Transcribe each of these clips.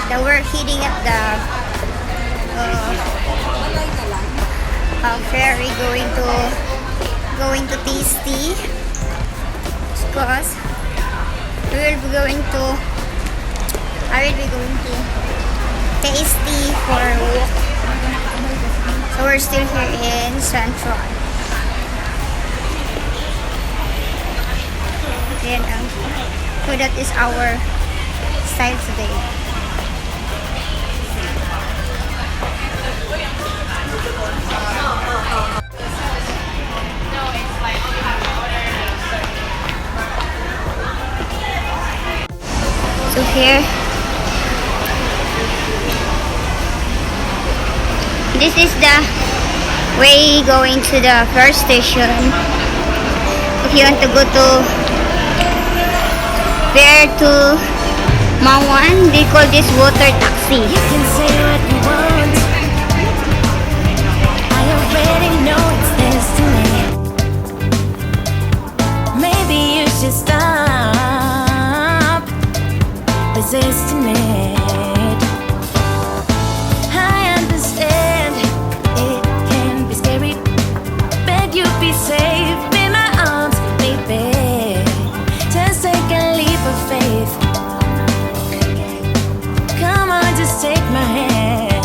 Now we're heading at the ferry going to Tasty because I will be going to Tasty for a walk. So we're still here in Central. Then so that is our style today. So here, this is the way going to the first station. If you want to go to where to Mawan, they call this water taxi. You can say what you want. I already know it's destiny. Maybe you should stop resisting it. I understand it can be scary, but you be safe in my arms, baby. Just take a leap of faith. Come on, just take my hand.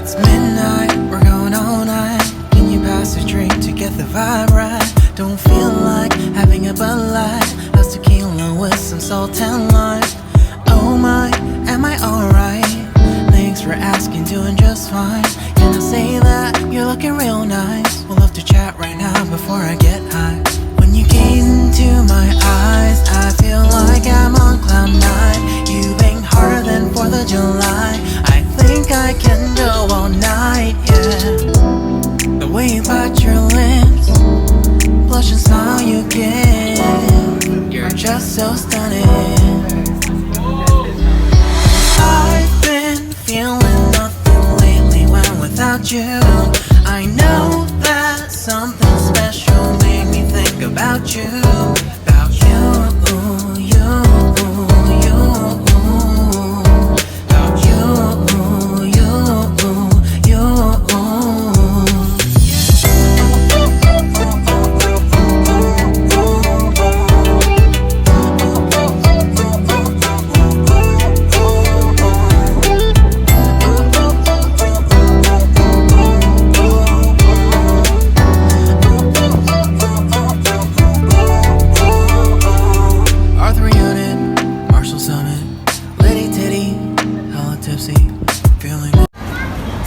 It's midnight, we're going all night. Can you pass a drink to get the vibe right? Don't feel like having a Bud Light. Let's tequila with some salt and lime. Oh my, am I alright? Thanks for asking, doing just fine. Can I say that you're looking real nice? We'll love to chat right now before I get high. When you gaze into my eyes, I feel like I'm on cloud nine. You bang harder than 4th of July. I think I can go all night, yeah. The way you bite your lips, blush and smile you give, you're just so stunning. I've been feeling nothing lately when without you. I know that something special made me think about you. About you, you, you. About you, you, you.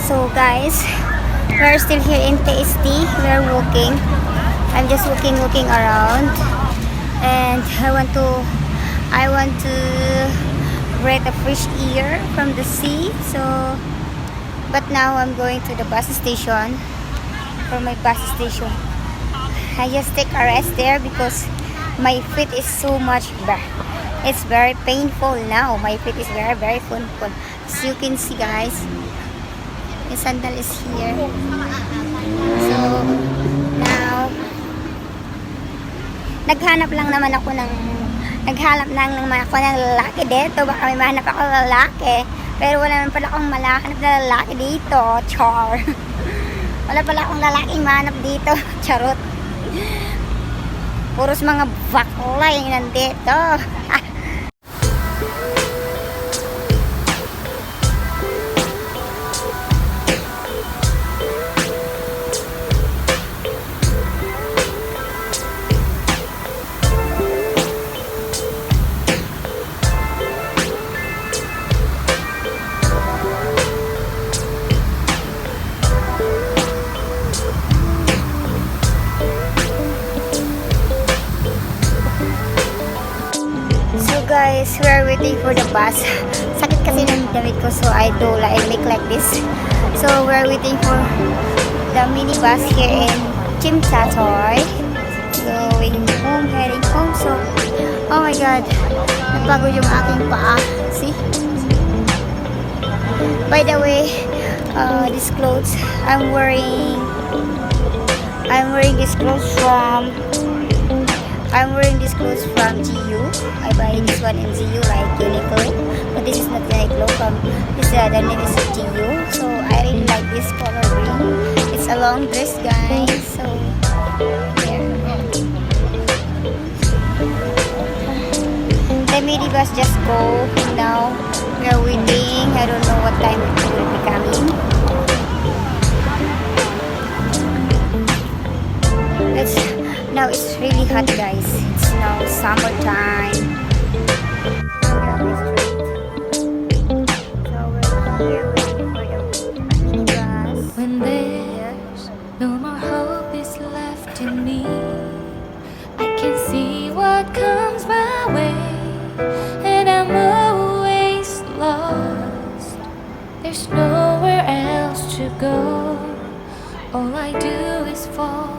So guys, we're still here in TST. We're walking. I'm just looking around, and I want to breathe a fresh air from the sea. So, but now I'm going to the bus station. From my bus station, I just take a rest there because my feet is so much bad. It's very painful now. My feet is very painful. As you can see, guys. The sandal is here. So, now, naghanap lang ako ng lalaki dito. Baka may mahanap ako ng lalaki. Pero wala naman pala akong malahanap na lalaki dito. Char. Wala pala akong lalaking mahanap dito. Charot. Puros mga bakla yung nandito. Guys, we are waiting for the bus. Sakit kasi ng damit ko, so I make like this. So we are waiting for the mini bus here in Tsim going home, heading home. So, oh my god, napagod yung aking paa. See? By the way, these clothes I'm wearing these clothes from GU. I buy this one in GU, like Uniqlo, but this is not Uniqlo. The name is GU. So I really like this color green. It's a long dress, guys. So yeah. The minibus just go now. We are waiting. I don't know what time it will be coming. Now it's really hot, guys. It's now summertime. When there's no more hope is left in me, I can see what comes my way, and I'm always lost. There's nowhere else to go. All I do is fall